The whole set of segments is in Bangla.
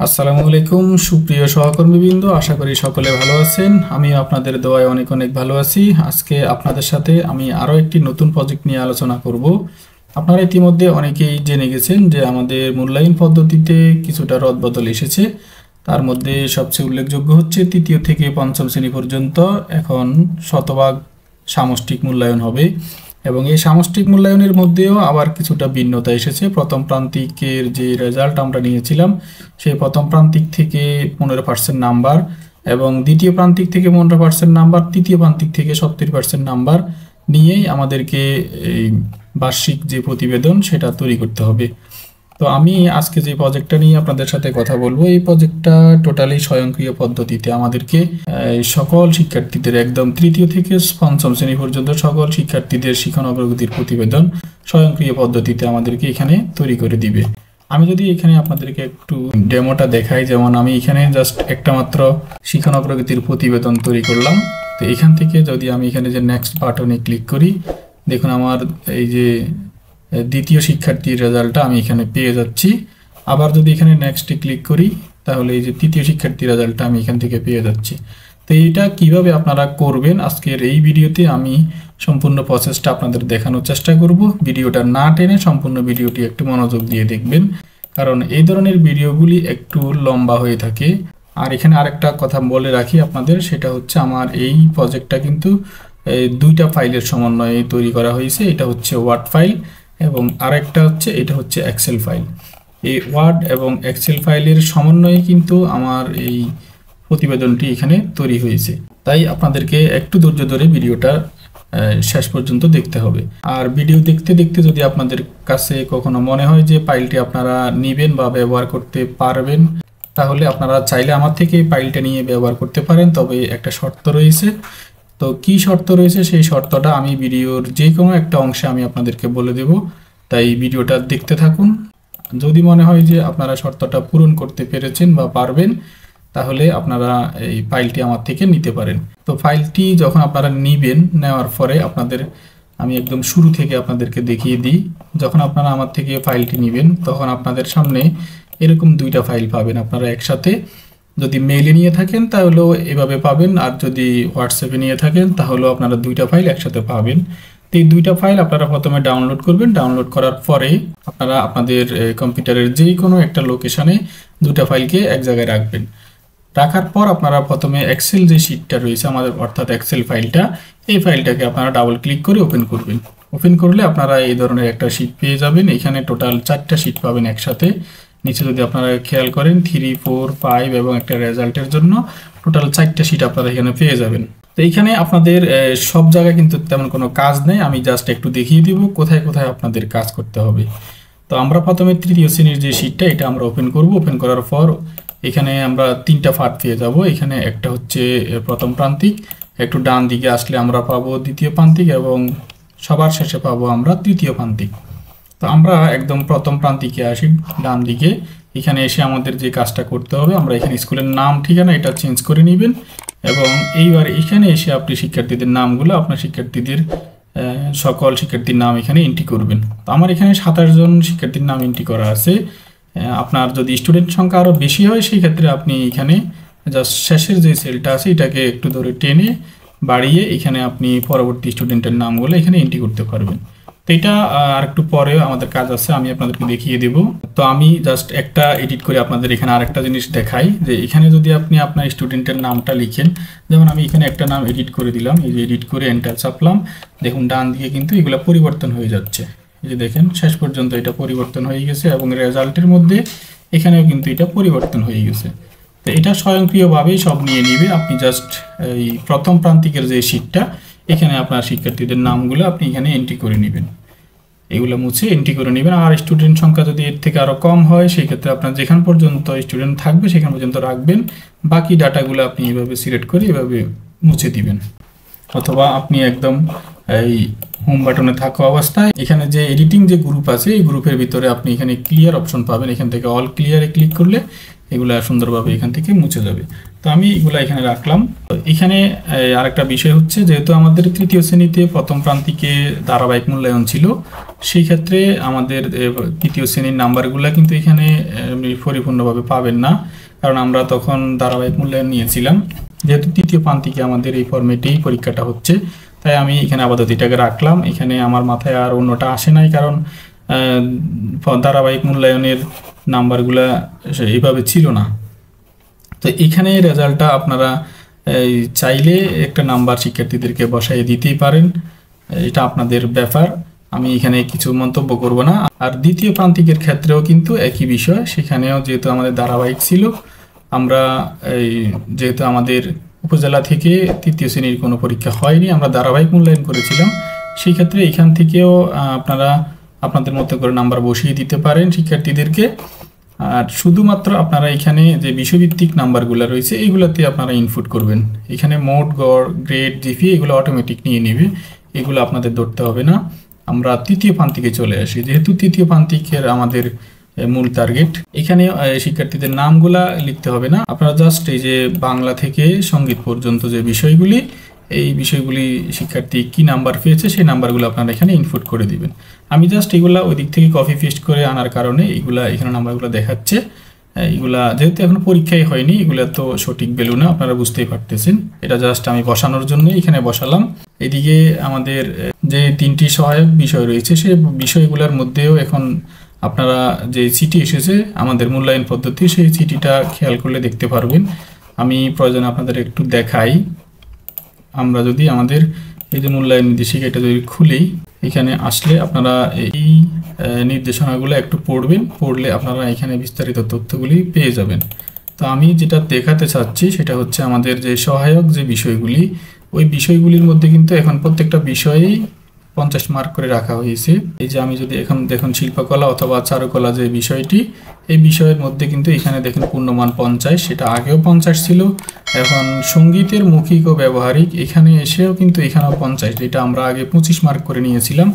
আসসালামু আলাইকুম সুপ্রিয় সহকর্মীবৃন্দ, আশা করি সকলে ভালো আছেন। আমি আপনাদের দোয়ায় অনেক অনেক ভালো আছি। আজকে আপনাদের সাথে আমি আরও একটি নতুন প্রজেক্ট নিয়ে আলোচনা করব। আপনারা ইতিমধ্যে অনেকেই জেনে গেছেন যে আমাদের মূল্যায়ন পদ্ধতিতে কিছুটা রদবদল এসেছে। তার মধ্যে সবচেয়ে উল্লেখযোগ্য হচ্ছে তৃতীয় থেকে পঞ্চম শ্রেণী পর্যন্ত এখন শতভাগ সামষ্টিক মূল্যায়ন হবে এবং এই সামষ্টিক মূল্যায়নের মধ্যেও আবার কিছুটা ভিন্নতা এসেছে। প্রথম প্রান্তিকের যে রেজাল্ট আমরা নিয়েছিলাম সেই প্রথম প্রান্তিক থেকে 15% নাম্বার এবং দ্বিতীয় প্রান্তিক থেকে 15% নাম্বার, তৃতীয় প্রান্তিক থেকে 70% নাম্বার নিয়েই আমাদেরকে এই বার্ষিক যে প্রতিবেদন সেটা তৈরি করতে হবে। তো আমি আজকে যে প্রজেক্টটা নিয়ে আপনাদের সাথে কথা বলবো, এই প্রজেক্টটা টোটালি স্বয়ংক্রিয় পদ্ধতিতে আমাদেরকে সকল শিক্ষার্থীদের একদম তৃতীয় থেকে পঞ্চম শ্রেণী পর্যন্ত সকল শিক্ষার্থীদের শিক্ষণ অগ্রগতির প্রতিবেদন স্বয়ংক্রিয় পদ্ধতিতে আমাদেরকে এখানে তৈরি করে দিবে। আমি যদি এখানে আপনাদেরকে একটু ডেমোটা দেখাই, যেমন আমি এখানে জাস্ট একটা মাত্র শিক্ষণ অগ্রগতির প্রতিবেদন তৈরি করলাম। তো এখান থেকে যদি আমি এখানে যে নেক্সট বাটনে ক্লিক করি, দেখুন আমার এই যে দ্বিতীয় শিক্ষার্থীর রেজাল্টটা আমি এখানে পেয়ে যাচ্ছি। আবার যদি এখানে নেক্সটে ক্লিক করি তাহলে এই যে তৃতীয় শিক্ষার্থীর রেজাল্টটা আমি এখান থেকে পেয়ে যাচ্ছি। তো এইটা কিভাবে আপনারা করবেন আজকের এই ভিডিওতে আমি সম্পূর্ণ প্রসেসটা আপনাদের দেখানোর চেষ্টা করব। ভিডিওটা না টেনে সম্পূর্ণ ভিডিওটি একটু মনোযোগ দিয়ে দেখবেন, কারণ এই ধরনের ভিডিওগুলি একটু লম্বা হয়ে থাকে। আর এখানে আরেকটা কথা বলে রাখি আপনাদের, সেটা হচ্ছে আমার এই প্রজেক্টটা কিন্তু দুইটা ফাইলের সমন্বয়ে তৈরি করা হয়েছে। এটা হচ্ছে ওয়ার্ড ফাইল এবং আরেকটা হচ্ছে এটা হচ্ছে এক্সেল ফাইল। এই ওয়ার্ড এবং এক্সেল ফাইলের সমন্বয়ে কিন্তু আমার এই প্রতিবেদনটি এখানে তৈরি হয়েছে। তাই আপনাদেরকে একটু ধৈর্য ধরে ভিডিওটা শেষ পর্যন্ত দেখতে হবে। আর ভিডিও দেখতে দেখতে যদি আপনাদের কাছে কখনো মনে হয় যে ফাইলটি আপনারা নেবেন বা ব্যবহার করতে পারবেন, তাহলে আপনারা চাইলে আমার থেকে ফাইলটা নিয়ে ব্যবহার করতে পারেন। তবে একটা শর্ত রয়েছে। তো কি শর্ত রয়েছে সেই শর্তটা আমি ভিডিওর যে কোনো একটা অংশে আমি আপনাদেরকে বলে দেব, তাই ভিডিওটা দেখতে থাকুন। যদি মনে হয় যে আপনারা শর্তটা পূরণ করতে পেরেছেন বা পারবেন, তাহলে আপনারা এই ফাইলটি আমার থেকে নিতে পারেন। তো ফাইলটি যখন আপনারা নেবেন, নেওয়ার পরে আমি একদম শুরু থেকে আপনাদেরকে দেখিয়ে দিই। যখন আপনারা আমার থেকে ফাইলটি নেবেন তখন আপনাদের সামনে এরকম দুইটা ফাইল পাবেন আপনারা একসাথে। যদি মেইলে নিয়ে থাকেন তাহলেও এভাবে পাবেন, আর যদি হোয়াটসঅ্যাপে নিয়ে থাকেন তাহলেও আপনারা দুইটা ফাইল একসাথে পাবেন। তো এই দুইটা ফাইল আপনারা প্রথমে ডাউনলোড করবেন। ডাউনলোড করার পরে আপনারা আপনাদের কম্পিউটারের যে কোনো একটা লোকেশনে দুটা ফাইলকে এক জায়গায় রাখবেন। রাখার পর আপনারা প্রথমে এক্সেল যে শিটটা রয়েছে আমাদের, অর্থাৎ এক্সেল ফাইলটা, এই ফাইলটাকে আপনারা ডাবল ক্লিক করে ওপেন করবেন। ওপেন করলে আপনারা এই ধরনের একটা শিট পেয়ে যাবেন। এখানে টোটাল 4টা শিট পাবেন একসাথে। নিচে যদি আপনারা খেয়াল করেন 3, 4, 5 এবং একটা রেজাল্টের জন্য টোটাল 4টা শিট আপনারা এখানে পেয়ে যাবেন। তো এইখানে আপনাদের সব জায়গায় কিন্তু তেমন কোনো কাজ নেই, আমি জাস্ট একটু দেখিয়ে দিব কোথায় কোথায় আপনাদের কাজ করতে হবে। তো আমরা প্রথমে তৃতীয় শ্রেণীর যে শিটটা এটা আমরা ওপেন করব। ওপেন করার পর এখানে আমরা 3টা পার্ট পেয়ে যাব। এখানে একটা হচ্ছে প্রথম প্রান্তিক, একটু ডান দিকে আসলে আমরা পাবো দ্বিতীয় প্রান্তিক এবং সবার শেষে পাবো আমরা তৃতীয় প্রান্তিক। তো আমরা একদম প্রথম প্রান্তিকে আসি ডান দিকে। এখানে এসে আমাদের যে কাজটা করতে হবে, আমরা এখানে স্কুলের নাম ঠিকানা এটা চেঞ্জ করে নেবেন এবং এইবার এখানে এসে আপনি শিক্ষার্থীদের নামগুলো, আপনার শিক্ষার্থীদের সকল শিক্ষার্থীর নাম এখানে এন্ট্রি করবেন। তো আমার এখানে 27 জন শিক্ষার্থীর নাম এন্ট্রি করা আছে। আপনার যদি স্টুডেন্ট সংখ্যা আরও বেশি হয় সেই ক্ষেত্রে আপনি এখানে জাস্ট শেষের যে সেলটা আছে এটাকে একটু ধরে টেনে বাড়িয়ে এখানে আপনি পরবর্তী স্টুডেন্টের নামগুলো এখানে এন্ট্রি করতে পারবেন। তো এটা আর একটু পরে আমাদের কাজ আছে, আমি আপনাদেরকে দেখিয়ে দেব। তো আমি জাস্ট একটা এডিট করে আপনাদের এখানে আরেকটা জিনিস দেখাই, যে এখানে যদি আপনি আপনার স্টুডেন্টের নামটা লিখেন, যেমন আমি এখানে একটা নাম এডিট করে দিলাম, এই যে এডিট করে এন্টার চাপলাম, দেখুন ডান দিকে কিন্তু এগুলো পরিবর্তন হয়ে যাচ্ছে। এই যে দেখেন শেষ পর্যন্ত এটা পরিবর্তন হয়ে গেছে এবং রেজাল্টের মধ্যে এখানেও কিন্তু এটা পরিবর্তন হয়ে গেছে। তো এটা স্বয়ংক্রিয়ভাবেই সব নিয়ে নিবে। আপনি জাস্ট এই প্রথম প্রান্তিকের যে শিটটা, এখানে আপনার শিক্ষার্থীদের নামগুলো আপনি এখানে এন্ট্রি করে নেবেন, এগুলো মুছে এন্ট্রি করে নেবেন। আর স্টুডেন্ট সংখ্যা যদি এর থেকে আরও কম হয় সেই ক্ষেত্রে আপনার যেখান পর্যন্ত স্টুডেন্ট থাকবে সেখান পর্যন্ত রাখবেন, বাকি ডাটাগুলো আপনি এভাবে সিলেক্ট করে এভাবে মুছে দিবেন। অথবা আপনি একদম এই হোম বাটনে থাকা অবস্থায় এখানে যে এডিটিং যে গ্রুপ আছে এই গ্রুপের ভিতরে আপনি এখানে ক্লিয়ার অপশন পাবেন, এখান থেকে অল ক্লিয়ারে ক্লিক করলে এগুলো সুন্দরভাবে এখান থেকে মুছে যাবে। তো আমি এগুলা এখানে রাখলাম। তো এখানে আরেকটা বিষয় হচ্ছে, যেহেতু আমাদের তৃতীয় শ্রেণীতে প্রথম প্রান্তিকে ধারাবাহিক মূল্যায়ন ছিল, সেই ক্ষেত্রে আমাদের তৃতীয় শ্রেণীর নাম্বারগুলো কিন্তু এখানে পরিপূর্ণভাবে পাবেন না, কারণ আমরা তখন ধারাবাহিক মূল্যায়ন নিয়েছিলাম। যেহেতু তৃতীয় প্রান্তিকে আমাদের এই ফরম্যাটেই পরীক্ষাটা হচ্ছে, তাই আমি এখানে আপাতত এটাকে রাখলাম। এখানে আমার মাথায় আর অন্যটা আসে নাই, কারণ ধারাবাহিক মূল্যায়নের নাম্বারগুলা এইভাবে ছিল না। তো এখানে রেজাল্টটা আপনারা চাইলে একটা নাম্বার শিক্ষার্থীদেরকে বসাই দিতেই পারেন, এটা আপনাদের ব্যাপার, আমি এখানে কিছু মন্তব্য করব না। আর দ্বিতীয় প্রান্তিকের ক্ষেত্রেও কিন্তু একই বিষয়, সেখানেও যেহেতু আমাদের ধারাবাহিক ছিল, আমরা যেহেতু আমাদের উপজেলা থেকে তৃতীয় শ্রেণীর কোনো পরীক্ষা হয়নি, আমরা ধারাবাহিক মূল্যায়ন করেছিলাম, সেই ক্ষেত্রে এখান থেকেও আপনারা আপনাদের মতো করে নাম্বার বসিয়ে দিতে পারেন শিক্ষার্থীদেরকে। আর শুধুমাত্র আপনারা এখানে যে বিষয়ভিত্তিক নাম্বারগুলো রয়েছে এইগুলোতে আপনারা ইনপুট করবেন। এখানে মোট, গড়, গ্রেড, জিপি এগুলো অটোমেটিক নিয়ে নেবে, এগুলো আপনাদের ধরতে হবে না। আমরা তৃতীয় প্রান্তিকে চলে আসি। যেহেতু তৃতীয় প্রান্তিকের আমাদের মূল টার্গেট, এখানে শিক্ষার্থীদের নামগুলা লিখতে হবে না, আপনারা জাস্ট এই যে বাংলা থেকে সঙ্গীত পর্যন্ত যে বিষয়গুলি, এই বিষয়গুলি শিক্ষার্থী কি নাম্বার পেয়েছে সেই নাম্বারগুলো আপনারা এখানে ইনপুট করে দিবেন। আমি জাস্ট এগুলা ওই দিক থেকে কপি পেস্ট করে আনার কারণে এগুলা এখানে নাম্বারগুলো দেখাচ্ছে। এগুলা যেহেতু এখন পরীক্ষাই হয়নি, এগুলা তো সঠিক ভ্যালু না, আপনারা বুঝতেই পারতেছেন। এটা জাস্ট আমি বসানোর জন্য এখানে বসালাম। এদিকে আমাদের যে 3টি সহায়ক বিষয় রয়েছে, সেই বিষয়গুলোর মধ্যেও এখন আপনারা যে চিঠি এসেছে আমাদের মূল্যায়ন পদ্ধতি, সেই চিঠিটা খেয়াল করলে দেখতে পারবেন। আমি প্রয়োজনে আপনাদের একটু দেখাই। আমরা যদি আমাদের এই যে মূল্যায়ন নির্দেশিকা এটা যদি খুলি, এখানে আসলে আপনারা এই নির্দেশনাগুলো একটু পড়লে আপনারা এখানে বিস্তারিত তথ্যগুলি পেয়ে যাবেন। তো আমি যেটা দেখাতে চাচ্ছি সেটা হচ্ছে আমাদের যে সহায়ক যে বিষয়গুলি, ওই বিষয়গুলির মধ্যে কিন্তু এখন প্রত্যেকটা বিষয়েই 50 মার্ক করে রাখা হয়েছে। এই যে আমি যদি এখন দেখুন শিল্পকলা অথবা চারুকলা যে বিষয়টি, এই বিষয়ের মধ্যে কিন্তু এখানে দেখুন পূর্ণমান 50, সেটা আগেও 50 ছিল। এখন সঙ্গীতের মৌখিক ও ব্যবহারিক এখানে এসেও কিন্তু এখানেও 50, যেটা আমরা আগে 25 মার্ক করে নিয়েছিলাম,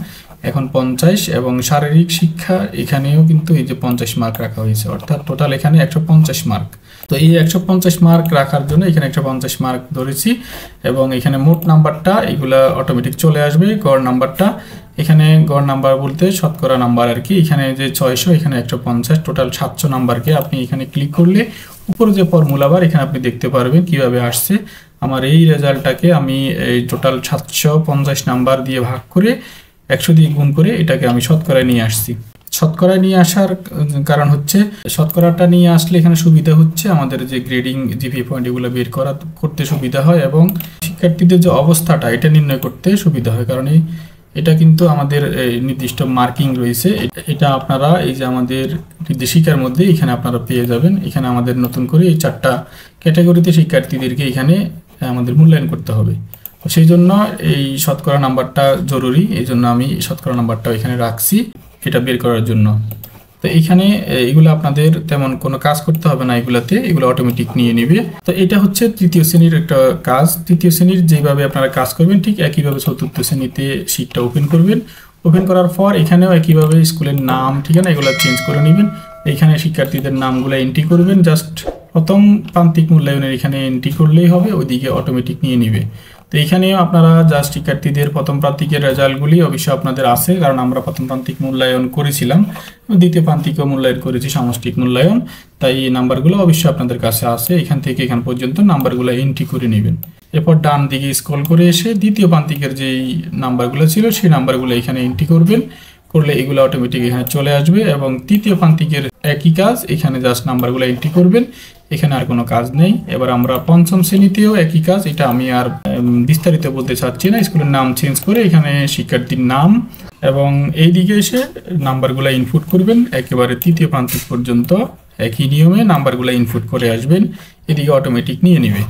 এখন 50। এবং শারীরিক শিক্ষা এখানেও কিন্তু এই যে 50 মার্ক রাখা হয়েছে, অর্থাৎ টোটাল এখানে 150 মার্ক। তো এই 150 মার্ক রাখার জন্য এখানে 150 মার্ক ধরেছি, এবং এখানে মোট নাম্বারটা এগুলা অটোমেটিক চলে আসবে। গড় নাম্বারটা এখানে, গড় নাম্বার বলতে শতকরা নাম্বার আর কি, এখানে যে 600, এখানে 150, টোটাল 700 নাম্বারকে আপনি এখানে ক্লিক করলে উপরে যে ফর্মুলা বার এখানে আপনি দেখতে পারবেন কিভাবে আসছে। আমার এই রেজাল্টটাকে আমি এই টোটাল 750 নাম্বার দিয়ে ভাগ করে 100 দিয়ে গুণ করে এটাকে আমি শতকরায় নিয়ে আসছি। শতকরায় নিয়ে আসার কারণ হচ্ছে, শতকরাটা নিয়ে আসলে এখানে সুবিধা হচ্ছে আমাদের যে গ্রেডিং জিপিএ পয়েন্ট এগুলো বের করতে সুবিধা হয়, এবং শিক্ষার্থীদের যে অবস্থাটা এটা নির্ণয় করতে সুবিধা হয়, কারণ এটা কিন্তু আমাদের নির্দিষ্ট মার্কিং রয়েছে। এটা আপনারা এই যে আমাদের নির্দেশিকার মধ্যে এখানে আপনারা পেয়ে যাবেন। এখানে আমাদের নতুন করে এই 4টা ক্যাটাগরিতে শিক্ষার্থীদেরকে এখানে আমাদের মূল্যায়ন করতে হবে। সেই জন্য এই শতকরা নাম্বারটা জরুরি, এই জন্য আমি শতকরা নাম্বারটা এখানে রাখছি এটা বের করার জন্য। তো এখানে এগুলো আপনাদের তেমন কোনো কাজ করতে হবে না, এগুলো অটোমেটিক নিয়ে নেবে। তো এটা হচ্ছে তৃতীয় শ্রেণীর একটা কাজ। তৃতীয় শ্রেণীর যেভাবে আপনারা কাজ করবেন ঠিক একইভাবে চতুর্থ শ্রেণীতে শীটটা ওপেন করবেন। ওপেন করার পর এখানেও একইভাবে স্কুলের নাম, ঠিকানা এগুলো চেঞ্জ করে নেবেন। এখানে শিক্ষার্থীদের নামগুলো এন্ট্রি করবেন, জাস্ট প্রথম প্রান্তিক মূল্যায়নের এখানে এন্ট্রি করলেই হবে, ওইদিকে অটোমেটিক নিয়ে নেবে। তো এখানেও আপনারা জাস্ট শিক্ষার্থীদের প্রথম প্রান্তিকের রেজাল্টগুলি অবশ্যই আপনাদের আছে, কারণ আমরা প্রথম প্রান্তিক মূল্যায়ন করেছিলাম, দ্বিতীয় প্রান্তিকও মূল্যায়ন করেছি, সামষ্টিক মূল্যায়ন, তাই এই নাম্বারগুলো অবশ্যই আপনাদের কাছে আছে। এখান থেকে এখান পর্যন্ত নাম্বারগুলো এন্ট্রি করে নেবেন। এরপর ডান দিকে স্ক্রল করে এসে দ্বিতীয় প্রান্তিকের যেই নাম্বারগুলো ছিল সেই নাম্বারগুলো এখানে এন্ট্রি করবেন, করলে এগুলো অটোমেটিক এখানে চলে আসবে। এবং তৃতীয় প্রান্তিকের একই কাজ, এখানে জাস্ট নাম্বারগুলো এন্ট্রি করবেন, এখানে আর কোনো কাজ নেই। এবার আমরা পঞ্চম শ্রেণীতেও একই কাজ, এটা আমি আর বিস্তারিত বলতে চাচ্ছি না। স্কুলের নাম চেঞ্জ করে এখানে শিক্ষার্থীর নাম এবং এই দিকে এসে নাম্বারগুলো ইনপুট করবেন, একেবারে তৃতীয় প্রান্তিক পর্যন্ত একই নিয়মে নাম্বারগুলো ইনপুট করে আসবেন, এদিকে অটোমেটিক নিয়ে নেবে।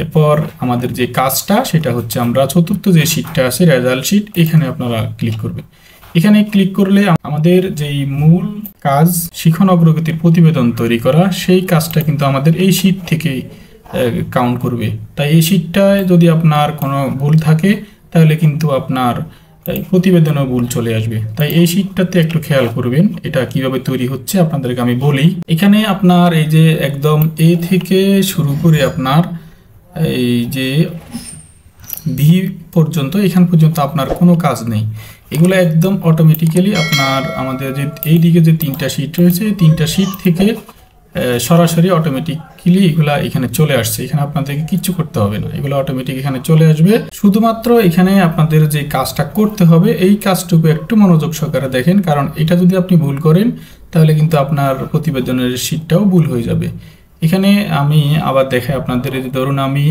এরপর আমাদের যে কাজটা সেটা হচ্ছে, আমরা চতুর্থ যে শীটটা আছে রেজাল্ট শীট, এখানে আপনারা ক্লিক করবেন। এখানে ক্লিক করলে আমাদের যেই মূল কাজ শিখন অগ্রগতির প্রতিবেদন তৈরি করা, সেই কাজটা কিন্তু আমাদের এই শীট থেকে কাউন্ট করবে। তাই এই শীটটায় যদি আপনার কোনো ভুল থাকে তাহলে কিন্তু আপনার তাই প্রতিবেদনে ভুল চলে আসবে। তাই এই শীটটাতে একটু খেয়াল করবেন এটা কিভাবে তৈরি হচ্ছে আপনাদেরকে আমি বলি। এখানে আপনার এই যে একদম এ থেকে শুরু করে আপনার এই যে ভি পর্যন্ত এখান পর্যন্ত আপনার কোনো কাজ নেই, এগুলো একদম অটোমেটিক্যালি আপনার আমাদের যে এই দিকে যে 3টা শীট রয়েছে 3টা শীট থেকে সরাসরি অটোমেটিক্যালি এগুলা এখানে চলে আসছে। এখানে আপনাদেরকে কিচ্ছু করতে হবে না, এগুলো অটোমেটিক এখানে চলে আসবে। শুধুমাত্র এখানে আপনাদের যে কাজটা করতে হবে এই কাজটুকু একটু মনোযোগ সহকারে দেখেন, কারণ এটা যদি আপনি ভুল করেন তাহলে কিন্তু আপনার প্রতিবেদনের শীটটাও ভুল হয়ে যাবে। এখানে আমি আবার দেখাই আপনাদের, ধরুন আমি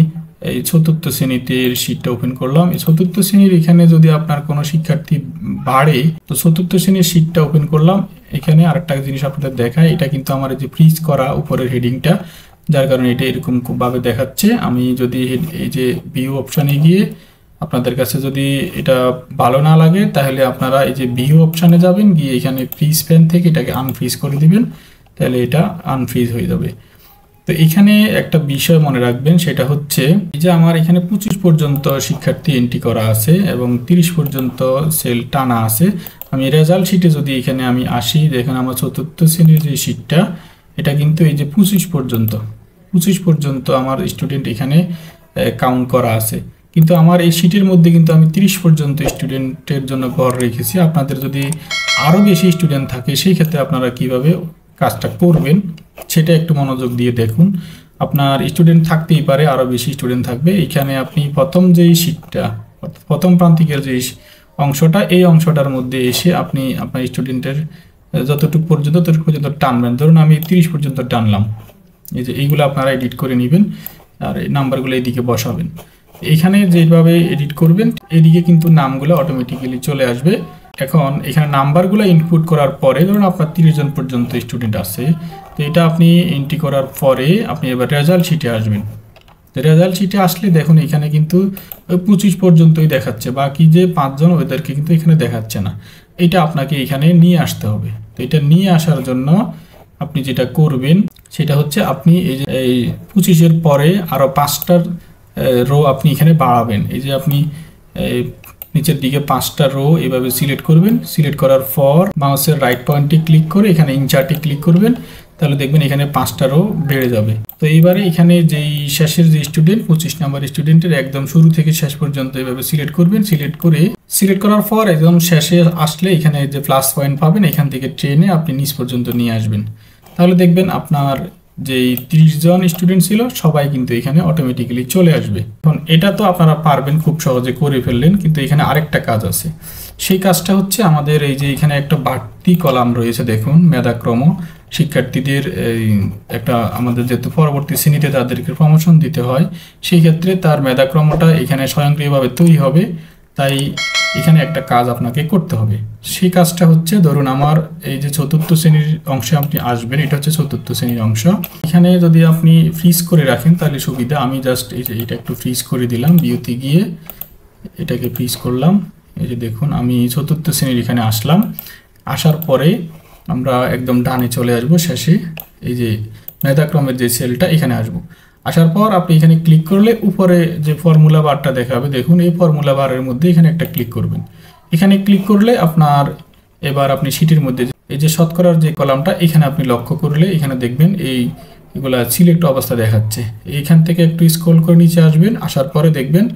এই 4র্থ শ্রেণীতে শীটটা ওপেন করলাম। এই 4র্থ শ্রেণীর এখানে যদি আপনার কোনো শিক্ষার্থী বাড়ে তো 4র্থ শ্রেণীর শীটটা ওপেন করলাম। এখানে আরেকটা জিনিস আপনাদের দেখায়, এটা কিন্তু আমার এই যে ফ্রিজ করা উপরের হেডিংটা, যার কারণে এটা এরকম ভাবে দেখাচ্ছে। আমি যদি এই যে ভিউ অপশানে গিয়ে আপনাদের কাছে যদি এটা ভালো না লাগে তাহলে আপনারা এই যে ভিউ অপশানে যাবেন, গিয়ে এখানে ফ্রিজ প্যান থেকে এটাকে আনফ্রিজ করে দিবেন, তাহলে এটা আনফ্রিজ হয়ে যাবে। তো এখানে একটা বিষয় মনে রাখবেন, সেটা হচ্ছে এই যে আমার এখানে 25 পর্যন্ত শিক্ষার্থী এন্ট্রি করা আছে এবং 30 পর্যন্ত সেল টানা আছে। আমি রেজাল্ট শিটে যদি এখানে আমি আসি, দেখেন আমার 4র্থ শ্রেণীর যে শিটটা এটা কিন্তু এই যে 25 পর্যন্ত আমার স্টুডেন্ট এখানে কাউন্ট করা আছে, কিন্তু আমার এই শিটের মধ্যে কিন্তু আমি 30 পর্যন্ত স্টুডেন্টের জন্য ঘর রেখেছি। আপনাদের যদি আরও বেশি স্টুডেন্ট থাকে সেই ক্ষেত্রে আপনারা কিভাবে কাজটা করবেন সেটা একটু মনোযোগ দিয়ে দেখুন। আপনার স্টুডেন্ট থাকতেই পারে, আরও বেশি স্টুডেন্ট থাকবে। এখানে আপনি প্রথম যেই শীটটা, প্রথম প্রান্তিকের যে অংশটা, এই অংশটার মধ্যে এসে আপনি আপনার স্টুডেন্টের যতটুকু পর্যন্ত টানবেন। ধরুন আমি 30 পর্যন্ত টানলাম, এই যে এইগুলো আপনারা এডিট করে নেবেন আর এই নাম্বারগুলো এইদিকে বসাবেন। এখানে যেভাবে এডিট করবেন এদিকে কিন্তু নামগুলো অটোমেটিক্যালি চলে আসবে। এখন এখানে নাম্বারগুলো ইনপুট করার পরে ধরুন আপনার 30 জন পর্যন্ত স্টুডেন্ট আছে, তো এটা আপনি এন্ট্রি করার পরে আপনি এবার রেজাল্ট শিটে আসবেন। রেজাল্ট শিটে আসলে দেখুন এখানে কিন্তু 25 পর্যন্তই দেখাচ্ছে, বাকি যে 5 জন ওদেরকে কিন্তু এখানে দেখাচ্ছে না। এটা আপনাকে এখানে নিয়ে আসতে হবে। তো এটা নিয়ে আসার জন্য আপনি যেটা করবেন সেটা হচ্ছে আপনি এই 25-এর পরে আরও 5টা রো আপনি এখানে বাড়াবেন। এই যে আপনি নিচের দিকে 5টা রো এভাবে সিলেক্ট করবেন। সিলেক্ট করার পর মাউসের রাইট পয়েন্টে ক্লিক করে এখানে ইনচার্টে ক্লিক করবেন, তাহলে দেখবেন এখানে 5টা রো বেড়ে যাবে। তো এইবারে এখানে যেই শেষের যে স্টুডেন্ট 25 নাম্বার স্টুডেন্টের একদম শুরু থেকে শেষ পর্যন্ত এভাবে সিলেক্ট করবেন। সিলেক্ট করার পর একদম শেষে আসলে এখানে যে প্লাস পয়েন্ট পাবেন, এখান থেকে ট্রেনে আপনি নিচ পর্যন্ত নিয়ে আসবেন। তাহলে দেখবেন আপনার যেই 30 জন স্টুডেন্ট ছিল সবাই কিন্তু এখানে অটোমেটিক্যালি চলে আসবে। এখন এটা তো আপনারা পারবেন, খুব সহজে করে ফেললেন, কিন্তু এখানে আরেকটা কাজ আছে। সেই কাজটা হচ্ছে আমাদের এই যে এখানে একটা বাড়তি কলাম রয়েছে, দেখুন মেধাক্রম শিক্ষার্থীদের একটা আমাদের যেহেতু পরবর্তী শ্রেণীতে তাদেরকে প্রমোশন দিতে হয়, সেই ক্ষেত্রে তার মেধাক্রমটা এখানে স্বয়ংক্রিয়ভাবে তৈরি হবে। তাই এখানে একটা কাজ আপনাকে করতে হবে। সেই কাজটা হচ্ছে, ধরুন আমার এই যে 4র্থ শ্রেণীর অংশে আপনি আসবেন, এটা হচ্ছে 4র্থ শ্রেণীর অংশ। এখানে যদি আপনি ফ্রিজ করে রাখেন তাহলে সুবিধা। আমি জাস্ট এই যে এটা একটু ফ্রিজ করে দিলাম, ভিউতে গিয়ে এটাকে ফ্রিজ করলাম। এই যে দেখুন আমি 4র্থ শ্রেণীর এখানে আসলাম। আসার পরে আমরা একদম ডানে চলে আসবো, শেষে এই যে মেধাক্রমের যে সেলটা এখানে আসবো। আসার পর আপনি এখানে ক্লিক করলে উপরে যে ফর্মুলা বারটা দেখাবে, দেখুন এই ফর্মুলা বারের মধ্যে এখানে একটা ক্লিক করবেন। এখানে ক্লিক করলে আপনার এবার আপনি শিটের মধ্যে এই যে শতকরার যে কলামটা এখানে আপনি লক্ষ্য করলে এখানে দেখবেন এগুলা সিলেক্ট অবস্থা দেখাচ্ছে। এইখান থেকে একটু স্ক্রল করে নিচে আসবেন, আসার পরে দেখবেন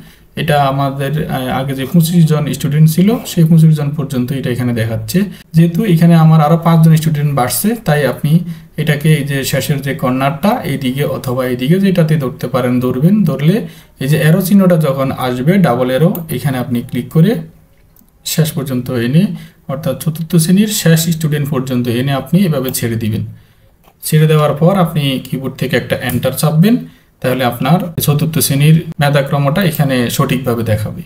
এটা আমাদের আগে যে 25 জন স্টুডেন্ট ছিল সেই 25 জন পর্যন্ত এটা এখানে দেখাচ্ছে। যেহেতু এখানে আমার আরও 5 জন স্টুডেন্ট বাড়ছে, তাই আপনি এটাকে এই যে শেষের যে কর্নারটা এইদিকে অথবা এইদিকে যেটাতে ধরতে পারেন ধরবেন। ধরলে এই যে অ্যারো চিহ্নটা যখন আসবে ডাবল অ্যারো, এখানে আপনি ক্লিক করে শেষ পর্যন্ত এনে, অর্থাৎ 4র্থ শ্রেণীর শেষ স্টুডেন্ট পর্যন্ত এনে আপনি এভাবে ছেড়ে দিবেন। ছেড়ে দেওয়ার পর আপনি কিবোর্ড থেকে একটা এন্টার চাপবেন, তাহলে আপনার 4র্থ শ্রেণীর মেধাক্রমটা এখানে সঠিকভাবে দেখাবে।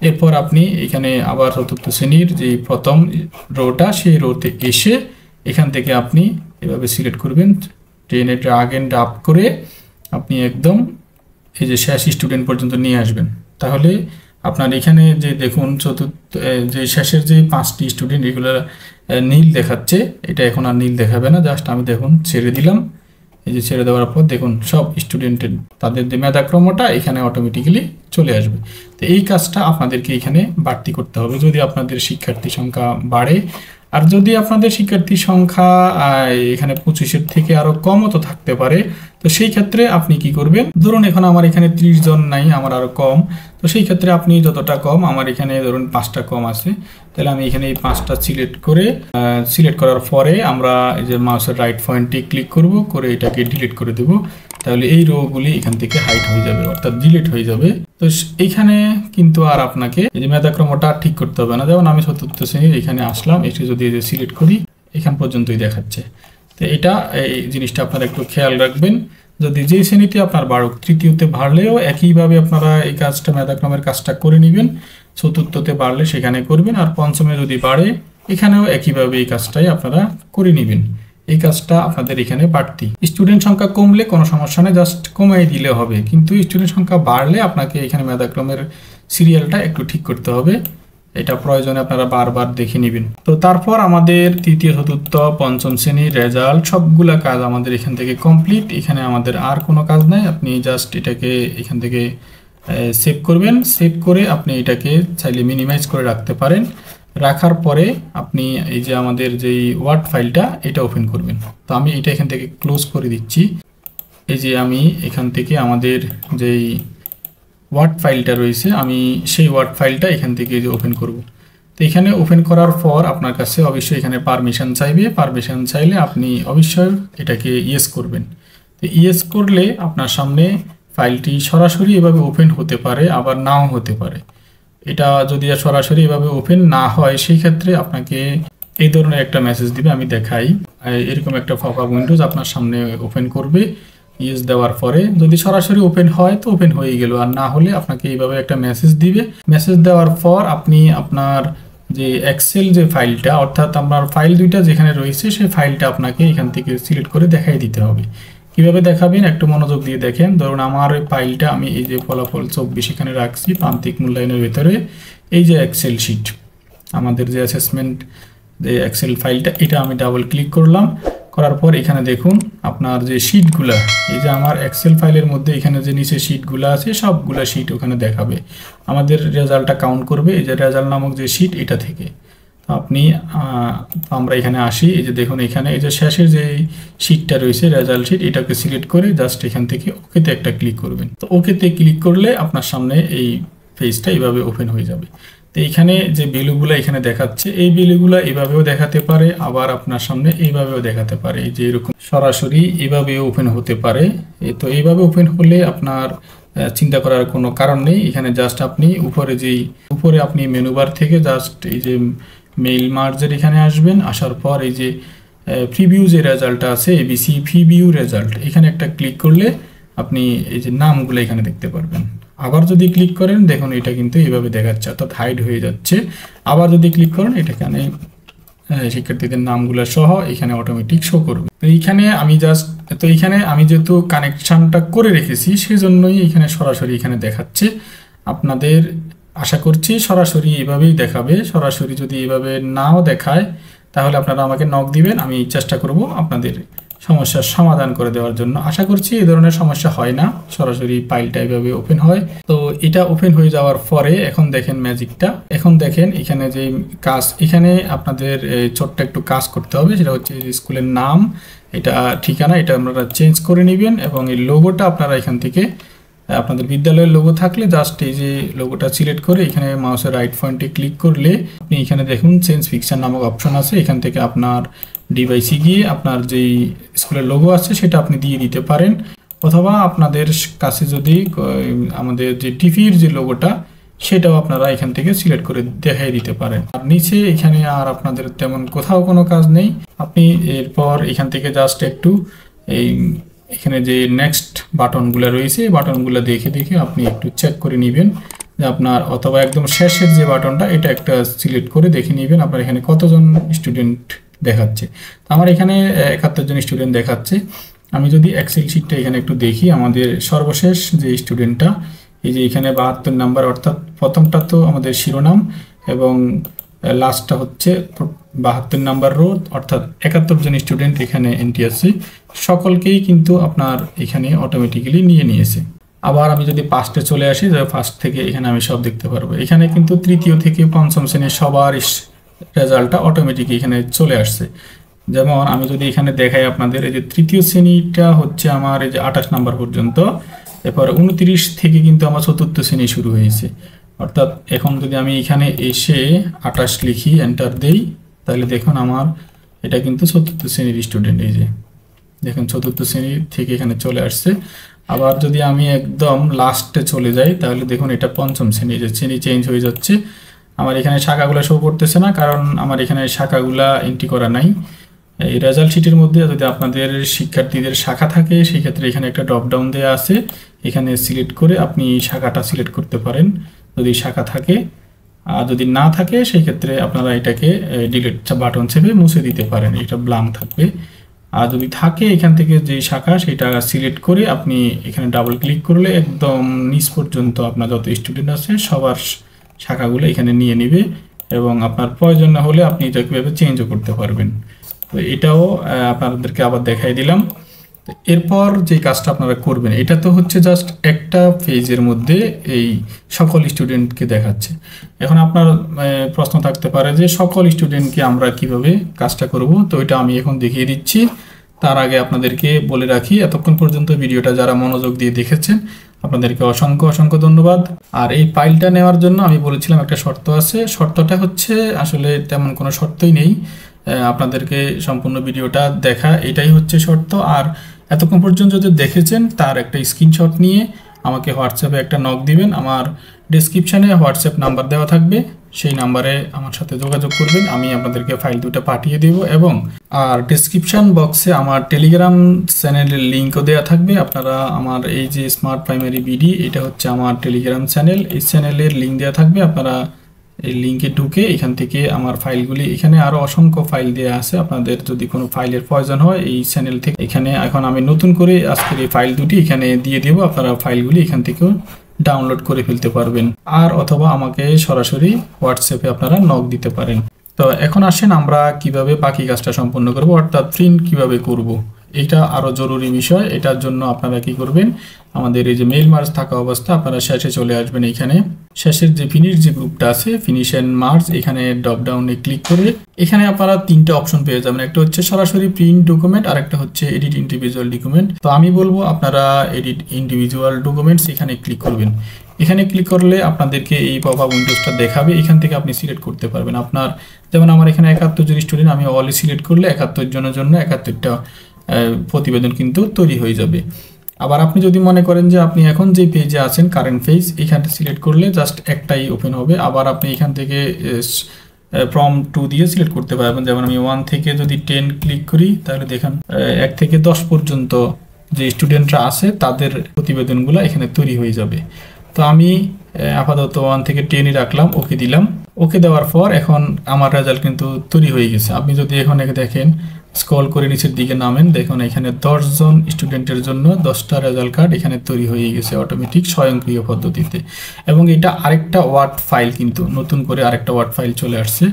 এরপর আপনি এখানে আবার 4র্থ শ্রেণীর যে প্রথম রোটা সেই রোতে এসে এখান থেকে আপনি এভাবে সিলেক্ট করবেন, টেনে ড্রাগ এন্ড ড্রপ করে আপনি একদম এই যে শেষ স্টুডেন্ট পর্যন্ত নিয়ে আসবেন। তাহলে আপনার এখানে যে দেখুন যে শেষের যে 5টি স্টুডেন্ট এগুলো নীল দেখাচ্ছে, এটা এখন আর নীল দেখাবে না। জাস্ট আমি দেখুন ছেড়ে দিলাম, এই যে ছেড়ে দেওয়ার পর দেখুন সব স্টুডেন্টের তাদের যে মেধাক্রমটা এখানে অটোমেটিক্যালি চলে আসবে। তো এই কাজটা আপনাদেরকে এখানে বাড়তি করতে হবে যদি আপনাদের শিক্ষার্থী সংখ্যা বাড়ে। আর যদি আপনাদের শিক্ষার্থী সংখ্যা এখানে 25-এর থেকে আরো কমও তো থাকতে পারে, তো সেই ক্ষেত্রে আপনি কি করবেন, ধরুন এখন আমার এখানে 30 জন নাই, আমার আরো কম, তো সেই ক্ষেত্রে আপনি যতটা কম, আমার এখানে ধরুন 5টা কম আছে, তাহলে আমি এখানে এই 5টা সিলেক্ট করার পরে আমরা এই যে মাউসের রাইট পয়েন্টে ক্লিক করব, করে এটাকে ডিলিট করে দেব। তাহলে এই রোগুলি এখান থেকে হাইড হয়ে যাবে, অর্থাৎ ডিলিট হয়ে যাবে। তো এইখানে কিন্তু আর আপনাকে এই যে মেধাক্রমটা ঠিক করতে হবে না। যেমন আমি 4র্থ শ্রেণীর এখানে আসলাম, এসে যদি সিলেক্ট করি এখান পর্যন্তই দেখাচ্ছে। তো এটা এই জিনিসটা আপনারা একটু খেয়াল রাখবেন। যদি যে শ্রেণীতে আপনার বাড়ুক, তৃতীয়তে বাড়লেও একইভাবে আপনারা এই কাজটা মেধাক্রমের কাজটা করে নেবেন, 4র্থতে বাড়লে সেখানে করবেন, আর 5মে যদি বাড়ে এখানেও একইভাবে এই কাজটাই আপনারা করে নেবেন। এই কাজটা আপনাদের এখানে বাড়তি। স্টুডেন্ট সংখ্যা কমলে কোনো সমস্যা নেই, জাস্ট কমিয়ে দিলে হবে, কিন্তু স্টুডেন্ট সংখ্যা বাড়লে আপনাকে এখানে মেধাক্রমের সিরিয়ালটা একটু ঠিক করতে হবে। এটা প্রয়োজনে আপনারা বারবার দেখে নেবেন। তো তারপর আমাদের 3য়, 4র্থ, 5ম শ্রেণীর রেজাল্ট সবগুলা কাজ আমাদের এখান থেকে কমপ্লিট। এখানে আমাদের আর কোনো কাজ নাই। আপনি জাস্ট এটাকে এখান থেকে সেভ করবেন। সেভ করে আপনি এটাকে চাইলে মিনিমাইজ করে রাখতে পারেন। রাখার পরে আপনি এই যে আমাদের যেই ওয়ার্ড ফাইলটা এটা ওপেন করবেন। তো আমি এটা এখান থেকে ক্লোজ করে দিচ্ছি। এই যে আমি এখান থেকে আমাদের যেই ওয়ার্ড ফাইলটা রয়েছে, আমি সেই ওয়ার্ড ফাইলটা এখান থেকে যে ওপেন করব। তো এখানে ওপেন করার পর আপনার কাছে অবশ্যই এখানে পারমিশন চাইবে। পারমিশন চাইলে আপনি অবশ্যই এটাকে ইয়েস করবেন। তো ইয়েস করলে আপনার সামনে ফাইলটি সরাসরি এভাবে ওপেন হতে পারে, আবার নাও হতে পারে। এটা যদি সরাসরি এভাবে ওপেন না হয় সেই ক্ষেত্রে আপনাকে এই ধরনের একটা মেসেজ দিবে, আমি দেখাই। এরকম একটা পপআপ উইন্ডোজ আপনার সামনে ওপেন করবে। ইউজ দেওয়ার পরে যদি সরাসরি ওপেন হয় তো ওপেন হয়ে গেল, আর না হলে আপনাকে এইভাবে একটা মেসেজ দিবে। মেসেজ দেওয়ার পর আপনি আপনার যে এক্সেল যে ফাইলটা, অর্থাৎ আপনার ফাইল দুইটা যেখানে রয়েছে সেই ফাইলটা আপনাকে এখান থেকে সিলেক্ট করে দেখাই দিতে হবে। কিভাবে দেখাবেন একটু মনোযোগ দিয়ে দেখেন। ধরুন আমার ওই ফাইলটা আমি এই যে ফলাফল 24 এখানে রাখছি প্রান্তিক মূল্যায়নের ভিতরে। এই যে এক্সেল শিট, আমাদের যে অ্যাসেসমেন্ট যে এক্সেল ফাইলটা, এটা আমি ডাবল ক্লিক করলাম। করার পর এখানে দেখুন আপনার যে শিটগুলা, এই যে আমার এক্সেল ফাইলের মধ্যে এখানে যে নিচে শিটগুলো আছে সবগুলা শিট ওখানে দেখাবে। আমাদের রেজাল্টটা কাউন্ট করবে এই যে রেজাল্ট নামক যে শিট এটা থেকে। তো আপনি আমরা এখানে আসি, এই যে দেখুন এখানে এই যে শেষের যে শিটটা রয়েছে রেজাল্ট শিট, এটাকে সিলেক্ট করে জাস্ট এখান থেকে ওকেতে একটা ক্লিক করবেন। তো ওকেতে ক্লিক করলে আপনার সামনে এই পেজটা এইভাবে ওপেন হয়ে যাবে। তো এইখানে যে ভ্যালুগুলো এখানে দেখাচ্ছে, এই ভ্যালুগুলো এভাবেও দেখাতে পারে, আবার আপনার সামনে এইভাবেও দেখাতে পারে। এই যে এরকম সরাসরি এভাবেও ওপেন হতে পারে। তো এইভাবে ওপেন হলে আপনার চিন্তা করার কোনো কারণ নেই। এখানে জাস্ট আপনি উপরে আপনি মেনু বার থেকে জাস্ট এই যে মেইল মার্জের এখানে আসবেন। আসার পর এই যে প্রিভিউ যে রেজাল্টটা আছে এবিসি প্রিভিউ রেজাল্ট, এখানে একটা ক্লিক করলে আপনি এই যে নামগুলো এখানে দেখতে পারবেন। আবার যদি ক্লিক করেন দেখুন এটা কিন্তু এইভাবে দেখাচ্ছে, অর্থাৎ হাইড হয়ে যাচ্ছে। আবার যদি ক্লিক করেন এটা এখানে শিক্ষার্থীদের নামগুলো সহ এখানে অটোমেটিক শো করবে। তো এইখানে আমি যেহেতু কানেকশনটা করে রেখেছি সেজন্যই এখানে সরাসরি এখানে দেখাচ্ছে। আপনাদের আশা করছি সরাসরি এভাবেই দেখাবে। সরাসরি যদি এভাবে নাও দেখায় তাহলে আপনারা আমাকে নক দিবেন, আমি চেষ্টা করব আপনাদের সমস্যার সমাধান করে দেওয়ার জন্য। আশা করছি এই ধরনের সমস্যা হয় না, সরাসরি ফাইলটা এইভাবে ওপেন হয়। তো এটা ওপেন হয়ে যাওয়ার পরে এখন দেখেন ম্যাজিকটা। এখন দেখেন এখানে যে কাজ, এখানে আপনাদের ছোট্ট একটু কাজ করতে হবে, সেটা হচ্ছে স্কুলের নাম, এটা ঠিকানা, এটা আপনারা চেঞ্জ করে নেবেন। এবং এই লোগোটা আপনারা এখান থেকে আপনাদের বিদ্যালয়ের লোগো থাকলে জাস্ট এই যে লোগোটা সিলেক্ট করে এখানে মাউসের রাইট পয়েন্টে ক্লিক করলে আপনি এখানে দেখুন চেঞ্জ পিকচার নামক অপশন আছে। এখান থেকে আপনার ডিভাইসে গিয়ে আপনার যেই স্কুলের লোগো আছে সেটা আপনি দিয়ে দিতে পারেন, অথবা আপনাদের কাছে যদি আমাদের যে টিভির যে লোগোটা সেটাও আপনারা এখান থেকে সিলেক্ট করে দেখাই দিতে পারেন। আর নিচে এখানে আর আপনাদের তেমন কোথাও কোনো কাজ নেই। আপনি এরপর এখান থেকে জাস্ট একটু এখানে যে নেক্সট বাটনগুলো রয়েছে এই বাটনগুলো দেখে আপনি একটু চেক করে নেবেন যে আপনার, অথবা একদম শেষের যে বাটনটা এটা একটা সিলেক্ট করে দেখে নেবেন আপনার এখানে কতজন স্টুডেন্ট দেখাচ্ছে। আমার এখানে 71 জন স্টুডেন্ট দেখাচ্ছে। আমি যদি এক্সেল শিটটা এখানে একটু দেখি, আমাদের সর্বশেষ যে স্টুডেন্টটা এই যে এখানে 72 নাম্বার, অর্থাৎ প্রথমটা তো আমাদের শিরোনাম এবং লাস্টটা হচ্ছে 72 নাম্বার রো, অর্থাৎ 71 জন স্টুডেন্ট এখানে এন্ট্রি আছে, সকলকেই কিন্তু আপনার এখানে অটোমেটিক্যালি নিয়ে নিয়েছে। আবার আমি যদি ফার্স্টে চলে আসি, ফার্স্ট থেকে এখানে আমি সব দেখতে পারবো। এখানে কিন্তু তৃতীয় থেকে পঞ্চম শ্রেণীর সবার রেজাল্টটা অটোমেটিক এখানে চলে আসছে। যেমন আমি যদি এখানে দেখাই আপনাদের, এই যে তৃতীয় শ্রেণীটা হচ্ছে আমার এই যে 28 নাম্বার পর্যন্ত, এরপর 29 থেকে কিন্তু আমার চতুর্থ শ্রেণী শুরু হয়েছে। অর্থাৎ এখন যদি আমি এখানে এসে 28 লিখি, এন্টার দেই, তাহলে দেখুন আমার এটা কিন্তু চতুর্থ শ্রেণীর স্টুডেন্ট। এই যে দেখুন চতুর্থ শ্রেণী থেকে এখানে চলে আসছে। আবার যদি আমি একদম লাস্টে চলে যাই, তাহলে দেখুন এটা পঞ্চম শ্রেণী, যে শ্রেণী চেঞ্জ হয়ে যাচ্ছে। আমার এখানে শাখাগুলো শো করতেছে না, কারণ আমার এখানে শাখাগুলা এন্ট্রি করা নাই। এই রেজাল্ট শিটের মধ্যে যদি আপনাদের শিক্ষার্থীদের শাখা থাকে, সেই ক্ষেত্রে এখানে একটা ড্রপ ডাউন দেওয়া আছে, এখানে সিলেক্ট করে আপনি শাখাটা সিলেক্ট করতে পারেন যদি শাখা থাকে। আর যদি না থাকে সেই ক্ষেত্রে আপনারা এটাকে ডিলিট বাটন চেপে মুছে দিতে পারেন, এটা ব্ল্যাঙ্ক থাকবে। আর যদি থাকে এখান থেকে যে শাখা, সেটা সিলেক্ট করে আপনি এখানে ডাবল ক্লিক করলে একদম নিচ পর্যন্ত আপনার যত স্টুডেন্ট আছে সবার শাখাগুলো এখানে নিয়ে নেবে, এবং আপনার প্রয়োজন না হলে আপনি এটা কীভাবে চেঞ্জও করতে পারবেন। তো এটাও আপনাদেরকে আবার দেখাই দিলাম। এরপর যে কাজটা আপনারা করবেন, এটা তো হচ্ছে জাস্ট একটা পেজের মধ্যে এই সকল স্টুডেন্টকে দেখাচ্ছে। এখন আপনার প্রশ্ন থাকতে পারে যে সকল স্টুডেন্টকে আমরা কিভাবে কাজটা করব, তো এটা আমি এখন দেখিয়ে দিচ্ছি। তার আগে আপনাদেরকে বলে রাখি, এতক্ষণ পর্যন্ত ভিডিওটা যারা মনোযোগ দিয়ে দেখেছেন আপনাদেরকে অসংখ্য অসংখ্য ধন্যবাদ। আর এই ফাইলটা নেওয়ার জন্য আমি বলেছিলাম একটা শর্ত আছে, শর্তটা হচ্ছে আসলে তেমন কোনো শর্তই নেই, আপনাদেরকে সম্পূর্ণ ভিডিওটা দেখা এটাই হচ্ছে শর্ত। আর এতক্ষণ পর্যন্ত যদি দেখেছেন তার একটা স্ক্রিনশট নিয়ে আমাকে হোয়াটসঅ্যাপে একটা নক দিবেন। আমার ডেসক্রিপশানে হোয়াটসঅ্যাপ নাম্বার দেওয়া থাকবে, সেই নাম্বারে আমার সাথে যোগাযোগ করবেন, আমি আপনাদেরকে ফাইল দুটো পাঠিয়ে দেব। এবং আর ডেসক্রিপশান বক্সে আমার টেলিগ্রাম চ্যানেলের লিঙ্কও দেওয়া থাকবে। আপনারা আমার এই যে স্মার্ট প্রাইমারি বিডি, এটা হচ্ছে আমার টেলিগ্রাম চ্যানেল, এই চ্যানেলের লিঙ্ক দেওয়া থাকবে। আপনারা এই লিঙ্কে ঢুকে এখান থেকে আমার ফাইলগুলি, এখানে আরও অসংখ্য ফাইল দেওয়া আছে, আপনাদের যদি কোনো ফাইলের প্রয়োজন হয় এই চ্যানেল থেকে, এখানে এখন আমি নতুন করে আজকের এই ফাইল দুটি এখানে দিয়ে দেবো, আপনারা ফাইলগুলি এখান থেকেও ডাউনলোড করে ফেলতে পারবেন। আর অথবা আমাকে সরাসরি হোয়াটসঅ্যাপে আপনারা নক দিতে পারেন। তো এখন আসেন আমরা কিভাবে বাকি কাজটা সম্পন্ন করব, অর্থাৎ প্রিন্ট কিভাবে করব, এটা আরও জরুরি বিষয়। এটার জন্য আপনারা কি করবেন, আমাদের এই যে মেইল মার্জ থাকা অবস্থা আপনারা শেষে চলে আসবেন, এখানে শেষের যে ফিনিশ যে গ্রুপটা আছে, ফিনিশ অ্যান্ড মার্জ, এখানে ড্রপ ডাউনে ক্লিক করে এখানে আপনারা তিনটা অপশন পেয়ে যাবেন। একটা হচ্ছে সরাসরি প্রিন্ট ডকুমেন্ট, আর একটা হচ্ছে এডিট ইন্ডিভিজুয়াল ডকুমেন্ট। তো আমি বলবো আপনারা এডিট ইন্ডিভিজুয়াল ডকুমেন্টস এখানে ক্লিক করবেন। এখানে ক্লিক করলে আপনাদেরকে এই পপ আপ উইন্ডোজটা দেখাবে, এখান থেকে আপনি সিলেক্ট করতে পারবেন আপনার, যেমন আমার এখানে 71 জন স্টুডেন্ট, আমি অল সিলেক্ট করলে 71 জনের জন্য 71টা প্রতিবেদন কিন্তু তৈরি হয়ে যাবে। আবার আপনি যদি মনে করেন যে আপনি এখন যে পেজে আছেন কারেন্ট পেজ, এখানটা সিলেক্ট করলে জাস্ট একটাই ওপেন হবে। আবার আপনি এখান থেকে ফ্রম টু দিয়ে সিলেক্ট করতে পারবেন। যেমন আমি 1 থেকে যদি 10 ক্লিক করি, তাহলে দেখেন 1 থেকে 10 পর্যন্ত যে স্টুডেন্টরা আছে তাদের প্রতিবেদনগুলো এখানে তৈরি হয়ে যাবে। তো আমি আপাতত 1 থেকে 10ই রাখলাম, ওকে দিলাম। ওকে দেওয়ার পর এখন আমার রেজাল্ট কিন্তু তৈরি হয়ে গেছে। আপনি যদি এখন দেখেন, স্ক্রল করে নিচের দিকে নামেন, দেখুন এখানে 10 জন স্টুডেন্টের জন্য 10টা রেজাল্ট কার্ড এখানে তৈরি হয়ে গেছে অটোমেটিক স্বয়ংক্রিয় পদ্ধতিতে। এবং এটা আরেকটা ওয়ার্ড ফাইল, কিন্তু নতুন করে আরেকটা ওয়ার্ড ফাইল চলে আসছে।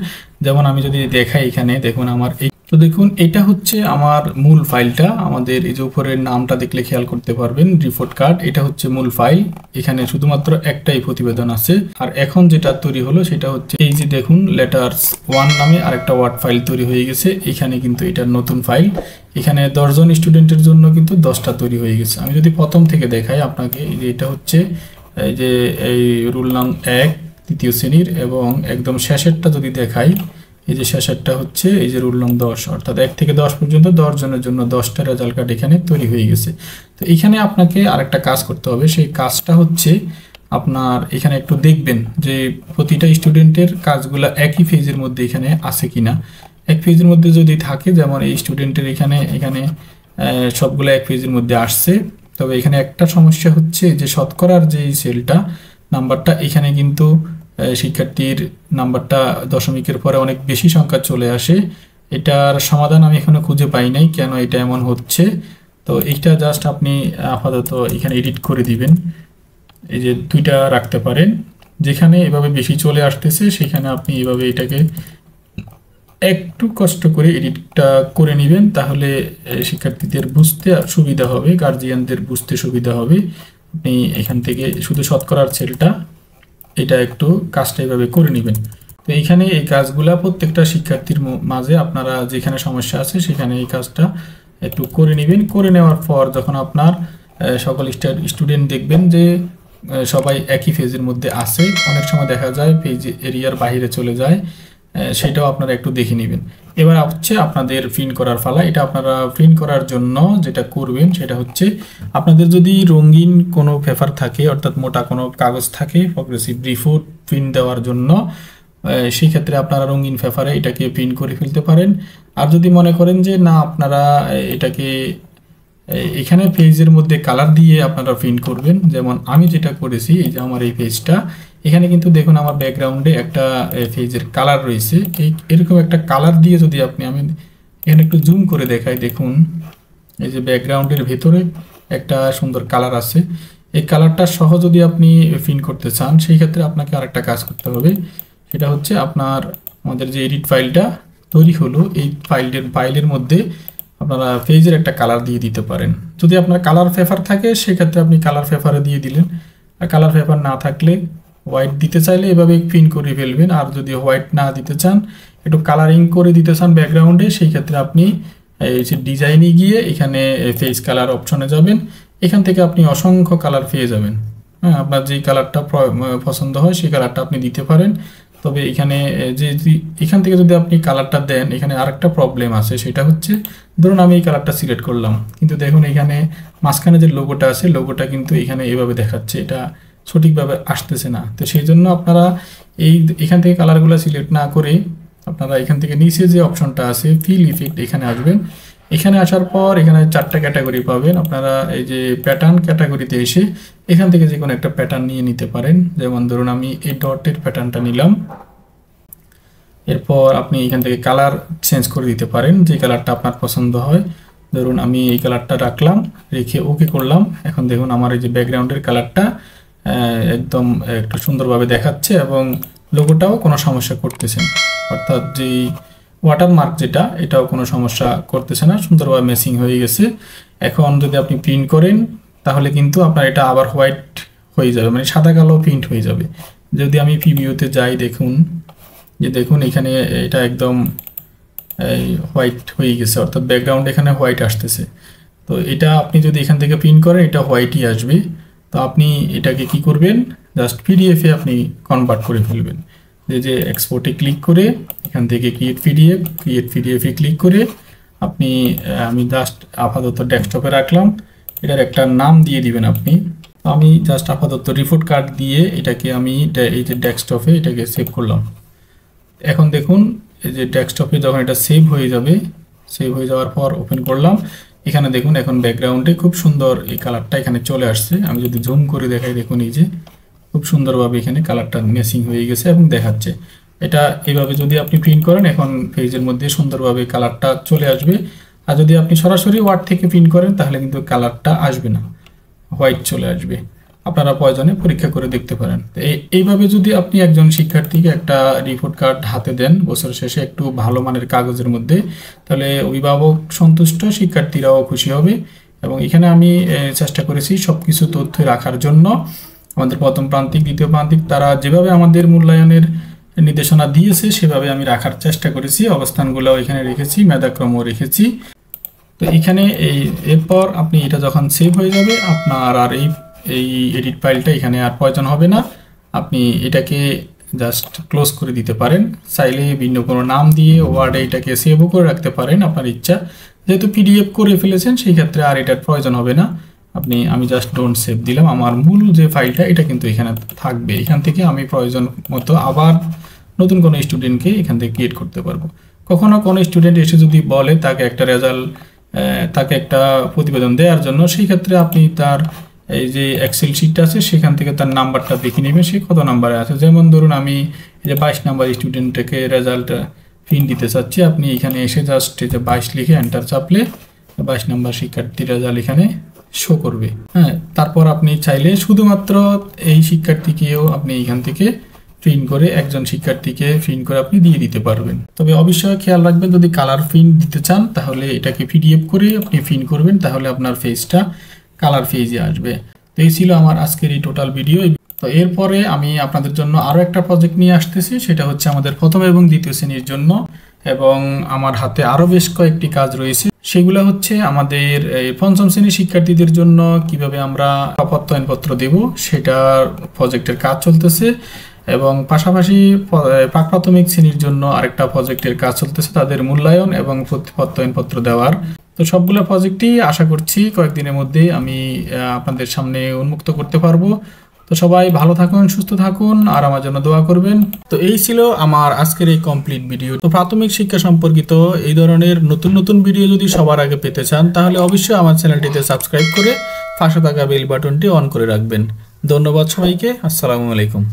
যেমন আমি যদি দেখাই, এখানে দেখুন আমার তো দেখুন এটা হচ্ছে আমার মূল ফাইলটা। আমাদের এই যে উপরের নামটা দেখলে খেয়াল করতে পারবেন, রিপোর্ট কার্ড, এটা হচ্ছে মূল ফাইল। এখানে শুধুমাত্র একটাই প্রতিবেদন আছে। আর এখন যেটা তৈরি হলো সেটা হচ্ছে এই যে দেখুন লেটার্স 1 নামে আরেকটা ওয়ার্ড ফাইল তৈরি হয়ে গেছে। এখানে কিন্তু এটার নতুন ফাইল, এখানে 10 জন স্টুডেন্টের জন্য কিন্তু 10টা তৈরি হয়ে গেছে। আমি যদি প্রথম থেকে দেখাই আপনাকে, এই যে এটা হচ্ছে এই যে এই রুল নাম 1 তৃতীয় শ্রেণীর, এবং একদম শেষেরটা যদি দেখাই, এই যে শেষেরটা হচ্ছে এই যে রুল নং 10, অর্থাৎ 1 থেকে 10 পর্যন্ত 10 জনের জন্য 10টা রেজাল্ট কার্ড এখানে তৈরি হয়ে গেছে। তো এখানে আপনাকে আরেকটা কাজ করতে হবে, সেই কাজটা হচ্ছে আপনার এখানে একটু দেখবেন যে প্রতিটা স্টুডেন্টের কাজগুলো একই ফেজের মধ্যে এখানে আছে কিনা। এক ফেজের মধ্যে যদি থাকে, যেমন এই স্টুডেন্টের এখানে সবগুলো এক ফেজের মধ্যে আসছে, তবে এখানে একটা সমস্যা হচ্ছে যে শতকরার যে সেলটা নাম্বারটা, এখানে কিন্তু শিক্ষার্থীর নাম্বারটা দশমিকের পরে অনেক বেশি সংখ্যা চলে আসে। এটার সমাধান আমি এখনো খুঁজে পাই নাই, কেন এটা এমন হচ্ছে। তো এইটা জাস্ট আপনি আপাতত এখানে এডিট করে দিবেন, এই যে 2টা রাখতে পারেন। যেখানে এভাবে বেশি চলে আসতেছে সেখানে আপনি এভাবে এটাকে একটু কষ্ট করে এডিটটা করে নেবেন, তাহলে শিক্ষার্থীদের বুঝতে সুবিধা হবে, গার্জিয়ানদের বুঝতে সুবিধা হবে। আপনি এখান থেকে শুধু শতকরার সেলটা এটা একটু কাজটা এইভাবে করে নেবেন। তো এইখানে এই কাজগুলা প্রত্যেকটা শিক্ষার্থীর মাঝে আপনারা যেখানে সমস্যা আছে সেখানে এই কাজটা একটু করে নেবেন। করে নেওয়ার পর যখন আপনার সকল স্টুডেন্ট দেখবেন যে সবাই একই ফেজের মধ্যে আছে, অনেক সময় দেখা যায় পেজ এরিয়ার বাইরে চলে যায়, সেটাও আপনারা একটু দেখে নেবেন। এবার হচ্ছে আপনাদের প্রিন্ট করার পালা। এটা আপনারা প্রিন্ট করার জন্য যেটা করবেন সেটা হচ্ছে, আপনাদের যদি রঙিন কোনো পেপার থাকে, অর্থাৎ মোটা কোনো কাগজ থাকে প্রগ্রেসিভ রিপোর্ট প্রিন্ট দেওয়ার জন্য, সেই ক্ষেত্রে আপনারা রঙিন পেপারে এটাকে প্রিন্ট করে ফেলতে পারেন। আর যদি মনে করেন যে না, আপনারা এটাকে এখানে পেজের মধ্যে কালার দিয়ে আপনারা প্রিন্ট করবেন, যেমন আমি যেটা করেছি, এই যে আমার এই পেজটা, এখানে কিন্তু দেখুন আমার ব্যাকগ্রাউন্ডে একটা পেজের কালার রয়েছে। এরকম একটা কালার দিয়ে যদি আমি এখানে একটু জুম করে দেখাই, দেখুন এই যে ব্যাকগ্রাউন্ডের ভেতরে একটা সুন্দর কালার আছে। এই কালারটা সহ যদি আপনি প্রিন্ট করতে চান, সেই ক্ষেত্রে আপনাকে আরেকটা কাজ করতে হবে। সেটা হচ্ছে আমাদের যে এডিট ফাইলটা তৈরি হলো, এই ফাইলের মধ্যে আপনারা পেজের একটা কালার দিয়ে দিতে পারেন। যদি আপনার কালার পেপার থাকে সেক্ষেত্রে আপনি কালার পেপারে দিয়ে দিলেন, আর কালার পেপার না থাকলে হোয়াইট দিতে চাইলে এভাবে প্রিন্ট করে ফেলবেন। আর যদি হোয়াইট না দিতে চান, একটু কালারিং করে দিতে চান ব্যাকগ্রাউন্ডে, সেই ক্ষেত্রে আপনি এই যে ডিজাইনে গিয়ে এখানে পেজ কালার অপশনে যাবেন। এখান থেকে আপনি অসংখ্য কালার পেয়ে যাবেন। হ্যাঁ, আপনার যেই কালারটা পছন্দ হয় সেই কালারটা আপনি দিতে পারেন। তবে এখানে এখান থেকে যদি আপনি কালারটা দেন, এখানে আরেকটা প্রবলেম আছে। সেটা হচ্ছে, ধরুন আমি এই কালারটা সিলেক্ট করলাম, কিন্তু দেখুন এখানে মাঝখানে যে লোগোটা আছে, লোগোটা কিন্তু এখানে এভাবে দেখাচ্ছে, এটা সঠিকভাবে আসতেছে না। তো সেই জন্য আপনারা এখান থেকে কালারগুলো সিলেক্ট না করে আপনারা এখান থেকে নিচে যে অপশনটা আছে ফিল ইফেক্ট, এখানে আসবেন। এখানে আসার পর এখানে 4টা ক্যাটাগরি পাবেন। আপনারা এই যে প্যাটার্ন ক্যাটাগরিতে এসে এখান থেকে যে কোনো একটা প্যাটার্ন নিয়ে নিতে পারেন। যেমন ধরুন আমি এই ডটের প্যাটার্নটা নিলাম। এরপর আপনি এখান থেকে কালার চেঞ্জ করে দিতে পারেন, যে কালারটা আপনার পছন্দ হয়। ধরুন আমি এই কালারটা রাখলাম, রেখে ওকে করলাম। এখন দেখুন আমার এই যে ব্যাকগ্রাউন্ডের কালারটা একদম একটু সুন্দরভাবে দেখাচ্ছে এবং লোগোটাও কোনো সমস্যা করতেছে না, অর্থাৎ যেই ওয়াটারমার্ক যেটা, এটাও কোনো সমস্যা করতেছে না, সুন্দরভাবে ম্যাচিং হয়ে গেছে। এখন যদি আপনি প্রিন্ট করেন তাহলে কিন্তু আপনার এটা আবার হোয়াইট হয়ে যাবে, মানে সাদা কালো প্রিন্ট হয়ে যাবে। যদি আমি প্রিভিউতে যাই, দেখুন এখানে এটা একদম হোয়াইট হয়ে গেছে, অর্থাৎ ব্যাকগ্রাউন্ড এখানে হোয়াইট আসতেছে। তো এটা আপনি যদি এখান থেকে প্রিন্ট করেন, এটা হোয়াইটই আসবে। তো আপনি এটাকে কি করবেন, জাস্ট পিডিএফে আপনি কনভার্ট করে ফেলবেন। যে এক্সপোর্টে ক্লিক করে এখান থেকে ক্রিয়েট পিডিএফে ক্লিক করে আমি জাস্ট আপাতত ডেস্কটপে রাখলাম, এটার একটা নাম দিয়ে দিবেন আপনি। আমি জাস্ট আপাতত রিপোর্ট কার্ড দিয়ে এটাকে আমি এই যে ডেস্কটপে এটাকে সেভ করলাম। এখন দেখুন এই যে ডেস্কটপে যখন এটা সেভ হয়ে যাওয়ার পর ওপেন করলাম, এখানে দেখুন এখন ব্যাকগ্রাউন্ডে খুব সুন্দর এই কালারটা এখানে চলে আসছে। আমি যদি জুম করে দেখাই, দেখুন এই যে খুব সুন্দরভাবে এখানে কালারটা ম্যাচিং হয়ে গেছে এবং দেখাচ্ছে। এটা এইভাবে যদি আপনি প্রিন্ট করেন, এখন পেজের মধ্যে সুন্দরভাবে কালারটা চলে আসবে। আর যদি আপনি সরাসরি ওয়ার্ড থেকে প্রিন্ট করেন তাহলে কিন্তু কালারটা আসবে না, হোয়াইট চলে আসবে। আপনারা প্রয়োজনে পরীক্ষা করে দেখতে পারেন। এইভাবে যদি আপনি একজন শিক্ষার্থীকে একটা রিপোর্ট কার্ড হাতে দেন বছর শেষে একটু ভালো মানের কাগজের মধ্যে, তাহলে অভিভাবক সন্তুষ্ট, শিক্ষার্থীরাও খুশি হবে। এবং এখানে আমি চেষ্টা করেছি সব কিছু তথ্য রাখার জন্য। আমাদের প্রথম প্রান্তিক, দ্বিতীয় প্রান্তিক, তারা যেভাবে আমাদের মূল্যায়নের নির্দেশনা দিয়েছে সেভাবে আমি রাখার চেষ্টা করেছি। অবস্থানগুলোও এখানে রেখেছি, মেধাক্রমও রেখেছি। তো এখানে এরপর আপনি এটা যখন সেভ হয়ে যাবে, আপনার আর এই এডিট ফাইলটা এখানে আর প্রয়োজন হবে না। আপনি এটাকে জাস্ট ক্লোজ করে দিতে পারেন। চাইলে ভিন্ন কোনো নাম দিয়ে ওয়ার্ডে এটাকে সেভও করে রাখতে পারেন, আপনার ইচ্ছা। যেহেতু পিডিএফ করে ফেলেছেন সেই ক্ষেত্রে আর এটার প্রয়োজন হবে না। আমি জাস্ট ডোন্ট সেভ দিলাম। আমার মূল যে ফাইলটা এটা কিন্তু এখানে থাকবে। এখান থেকে আমি প্রয়োজন মতো আবার নতুন কোনো স্টুডেন্টকে এখান থেকে ক্রিয়েট করতে পারবো। কখনো কোনো স্টুডেন্ট এসে যদি বলে তাকে একটা প্রতিবেদন দেওয়ার জন্য, সেই ক্ষেত্রে আপনি তার এই যে এক্সেল শিটটা আছে সেখান থেকে তার নাম্বারটা দেখে নেবেন, সে কত নাম্বারে আছে। যেমন ধরুন আমি এই যে 22 নাম্বার স্টুডেন্টকে রেজাল্ট প্রিন্ট দিতে চাচ্ছি। আপনি এখানে এসে জাস্ট এই যে 22 লিখে এন্টার চাপলে 22 নাম্বার শিক্ষার্থীর রেজাল্ট এখানে শো করবে। হ্যাঁ, তারপর আপনি চাইলে শুধুমাত্র এই শিক্ষার্থীকেও আপনি এখান থেকে প্রিন্ট করে একজন শিক্ষার্থীকে প্রিন্ট করে আপনি দিয়ে দিতে পারবেন। তবে অবশ্যই খেয়াল রাখবেন, যদি কালার প্রিন্ট দিতে চান তাহলে এটাকে পিডিএফ করে আপনি প্রিন্ট করবেন, তাহলে আপনার পেজটা কালার পেজে আসবে। তো এই ছিল আমার আজকের এই টোটাল ভিডিও। তো এরপরে আমি আপনাদের জন্য আরও একটা প্রজেক্ট নিয়ে আসতেছি, সেটা হচ্ছে আমাদের প্রথম এবং দ্বিতীয় শ্রেণীর জন্য, এবং আমার হাতে আরও বেশ কয়েকটি কাজ রয়েছে। সেগুলো হচ্ছে আমাদের পঞ্চম শ্রেণীর শিক্ষার্থীদের জন্য কিভাবে আমরা প্রত্যয়নপত্র দেব সেটার প্রজেক্টের কাজ চলতেছে, এবং পাশাপাশি প্রাক প্রাথমিক শ্রেণীর জন্য আরেকটা প্রজেক্টের কাজ চলতেছে, তাদের মূল্যায়ন এবং প্রত্যয়নপত্র দেওয়ার। তো সবগুলো প্রজেক্টই আশা করছি কয়েকদিনের মধ্যে আমি আপনাদের সামনে উন্মুক্ত করতে পারবো। তো সবাই ভালো থাকুন, সুস্থ থাকুন, আর আমার জন্য দোয়া করবেন। তো এই ছিল আমার আজকের এই কমপ্লিট ভিডিও। তো প্রাথমিক শিক্ষা সম্পর্কিত এই ধরনের নতুন নতুন ভিডিও যদি সবার আগে পেতে চান তাহলে অবশ্যই আমার চ্যানেলটিতে সাবস্ক্রাইব করে পাশে থাকা বেল বাটনটি অন করে রাখবেন। ধন্যবাদ সবাইকে। আসসালামু আলাইকুম।